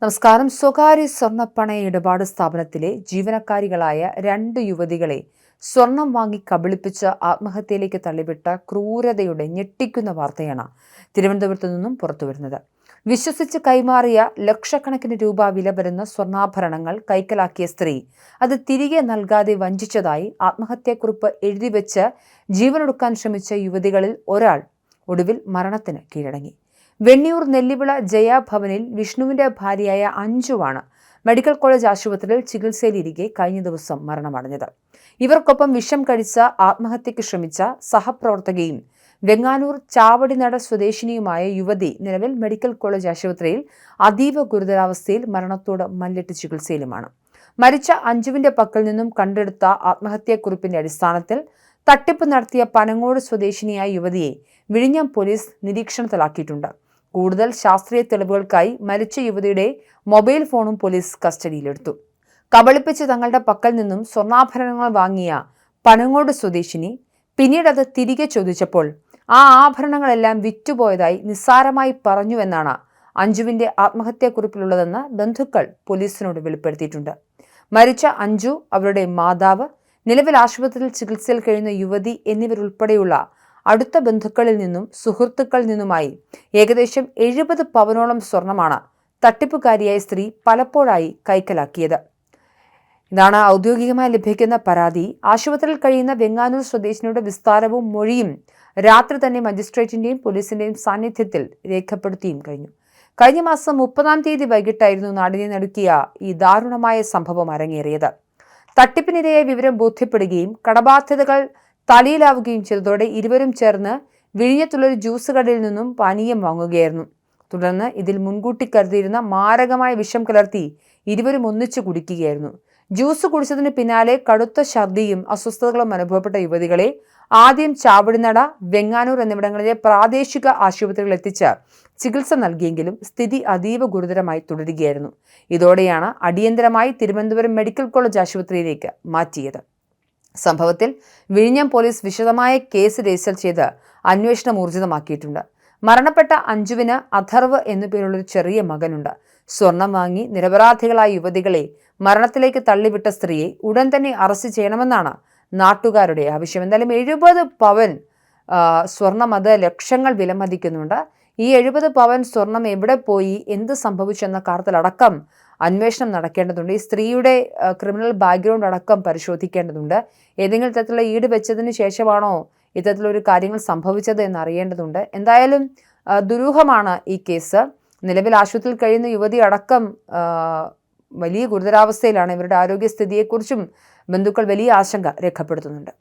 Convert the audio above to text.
നമസ്കാരം. സ്വകാര്യ സ്വർണ്ണപ്പണയ ഇടപാട് സ്ഥാപനത്തിലെ ജീവനക്കാരികളായ 2 യുവതികളെ സ്വർണം വാങ്ങി കബളിപ്പിച്ച് ആത്മഹത്യയിലേക്ക് തള്ളിവിട്ട ക്രൂരതയുടെ ഞെട്ടിക്കുന്ന വാർത്തയാണ് തിരുവനന്തപുരത്തു നിന്നും പുറത്തുവരുന്നത്. വിശ്വസിച്ച് കൈമാറിയ ലക്ഷക്കണക്കിന് രൂപ വില വരുന്ന സ്വർണ്ണാഭരണങ്ങൾ കൈക്കലാക്കിയ സ്ത്രീ അത് തിരികെ നൽകാതെ വഞ്ചിച്ചതായി ആത്മഹത്യാക്കുറിപ്പ് എഴുതിവെച്ച് ജീവനൊടുക്കാൻ ശ്രമിച്ച യുവതികളിൽ ഒരാൾ ഒടുവിൽ മരണത്തിന് കീഴടങ്ങി. വെണ്ണിയൂർ നെല്ലിവിള ജയാഭവനിൽ വിഷ്ണുവിന്റെ ഭാര്യയായ അഞ്ജുവാണ് മെഡിക്കൽ കോളേജ് ആശുപത്രിയിൽ ചികിത്സയിലിരിക്കെ കഴിഞ്ഞ ദിവസം മരണമടഞ്ഞത്. ഇവർക്കൊപ്പം വിഷം കഴിച്ച ആത്മഹത്യയ്ക്ക് ശ്രമിച്ച സഹപ്രവർത്തകയും വെങ്ങാനൂർ ചാവടിനട സ്വദേശിനിയുമായ യുവതി നിലവിൽ മെഡിക്കൽ കോളേജ് ആശുപത്രിയിൽ അതീവ ഗുരുതരാവസ്ഥയിൽ മരണത്തോട് മല്ലിട്ട് ചികിത്സയിലുമാണ്. മരിച്ച അഞ്ജുവിന്റെ പക്കൽ നിന്നും കണ്ടെടുത്ത ആത്മഹത്യാക്കുറിപ്പിന്റെ അടിസ്ഥാനത്തിൽ തട്ടിപ്പ് നടത്തിയ പനങ്ങോട് സ്വദേശിനിയായ യുവതിയെ വിഴിഞ്ഞം പോലീസ് നിരീക്ഷണത്തിലാക്കിയിട്ടുണ്ട്. കൂടുതൽ ശാസ്ത്രീയ തെളിവുകൾക്കായി മരിച്ച യുവതിയുടെ മൊബൈൽ ഫോണും പോലീസ് കസ്റ്റഡിയിലെടുത്തു. കബളിപ്പിച്ച് തങ്ങളുടെ പക്കൽ നിന്നും സ്വർണ്ണാഭരണങ്ങൾ വാങ്ങിയ പനങ്ങോട് സ്വദേശിനി പിന്നീട് അത് തിരികെ ചോദിച്ചപ്പോൾ ആ ആഭരണങ്ങളെല്ലാം വിറ്റുപോയതായി നിസ്സാരമായി പറഞ്ഞുവെന്നാണ് അഞ്ജുവിന്റെ ആത്മഹത്യാക്കുറിപ്പിലുള്ളതെന്ന് ബന്ധുക്കൾ പോലീസിനോട് വെളിപ്പെടുത്തിയിട്ടുണ്ട്. മരിച്ച അഞ്ജു, അവരുടെ മാതാവ്, നിലവിൽ ആശുപത്രിയിൽ ചികിത്സയിൽ കഴിയുന്ന യുവതി എന്നിവരുൾപ്പെടെയുള്ള അടുത്ത ബന്ധുക്കളിൽ നിന്നും സുഹൃത്തുക്കളിൽ നിന്നുമായി ഏകദേശം 70 പവനോളം സ്വർണമാണ് തട്ടിപ്പുകാരിയായ സ്ത്രീ പലപ്പോഴായി കൈക്കലാക്കിയത്. ഇതാണ് ഔദ്യോഗികമായി ലഭിക്കുന്ന പരാതി. ആശുപത്രിയിൽ കഴിയുന്ന വെങ്ങാനൂർ സ്വദേശിനിയുടെ വിസ്താരവും മൊഴിയും രാത്രി തന്നെ മജിസ്ട്രേറ്റിന്റെയും പോലീസിന്റെയും സാന്നിധ്യത്തിൽ രേഖപ്പെടുത്തിയും കഴിഞ്ഞു. കഴിഞ്ഞ മാസം 30-ാം തീയതി വൈകിട്ടായിരുന്നു നാടിനെ നടുക്കിയ ഈ ദാരുണമായ സംഭവം അരങ്ങേറിയത്. തട്ടിപ്പിനിരയായ വിവരം ബോധ്യപ്പെടുകയും കടബാധ്യതകൾ തലയിലാവുകയും ചെയ്തതോടെ ഇരുവരും ചേർന്ന് വിഴിഞ്ഞത്തുള്ളൊരു ജ്യൂസ് കടയിൽ നിന്നും പാനീയം വാങ്ങുകയായിരുന്നു. തുടർന്ന് ഇതിൽ മുൻകൂട്ടി കരുതിയിരുന്ന മാരകമായ വിഷം കലർത്തി ഇരുവരും ഒന്നിച്ചു കുടിക്കുകയായിരുന്നു. ജ്യൂസ് കുടിച്ചതിന് പിന്നാലെ കടുത്ത ഛർദിയും അസ്വസ്ഥതകളും അനുഭവപ്പെട്ട യുവതികളെ ആദ്യം ചാവടിനട, വെങ്ങാനൂർ എന്നിവിടങ്ങളിലെ പ്രാദേശിക ആശുപത്രികളിൽ എത്തിച്ച് ചികിത്സ നൽകിയെങ്കിലും സ്ഥിതി അതീവ ഗുരുതരമായി തുടരുകയായിരുന്നു. ഇതോടെയാണ് അടിയന്തരമായി തിരുവനന്തപുരം മെഡിക്കൽ കോളേജ് ആശുപത്രിയിലേക്ക് മാറ്റിയത്. സംഭവത്തിൽ വിഴിഞ്ഞം പോലീസ് വിശദമായ കേസ് രജിസ്റ്റർ ചെയ്ത് അന്വേഷണം ഊർജിതമാക്കിയിട്ടുണ്ട്. മരണപ്പെട്ട അഞ്ജുവിന് അഥർവ് എന്നു പേരുള്ളൊരു ചെറിയ മകനുണ്ട്. സ്വർണം വാങ്ങി നിരപരാധികളായ യുവതികളെ മരണത്തിലേക്ക് തള്ളിവിട്ട സ്ത്രീയെ ഉടൻ തന്നെ അറസ്റ്റ് ചെയ്യണമെന്നാണ് നാട്ടുകാരുടെ ആവശ്യം. എന്തായാലും 70 പവൻ സ്വർണം, അത് ലക്ഷങ്ങൾ വിലമതിക്കുന്നുണ്ട്. ഈ 70 പവൻ സ്വർണം എവിടെ പോയി, എന്ത് സംഭവിച്ചെന്ന കാര്യത്തിലടക്കം അന്വേഷണം നടക്കേണ്ടതുണ്ട്. ഈ സ്ത്രീയുടെ ക്രിമിനൽ ബാക്ക്ഗ്രൗണ്ട് അടക്കം പരിശോധിക്കേണ്ടതുണ്ട്. ഏതെങ്കിലും തരത്തിലുള്ള ഈട് വെച്ചതിന് ശേഷമാണോ ഇത്തരത്തിലൊരു കാര്യങ്ങൾ സംഭവിച്ചത് എന്ന് അറിയേണ്ടതുണ്ട്. എന്തായാലും ദുരൂഹമാണ് ഈ കേസ്. നിലവിൽ ആശുപത്രിയിൽ കഴിയുന്ന യുവതി അടക്കം വലിയ ഗുരുതരാവസ്ഥയിലാണ്. ഇവരുടെ ആരോഗ്യസ്ഥിതിയെക്കുറിച്ചും ബന്ധുക്കൾ വലിയ ആശങ്ക രേഖപ്പെടുത്തുന്നുണ്ട്.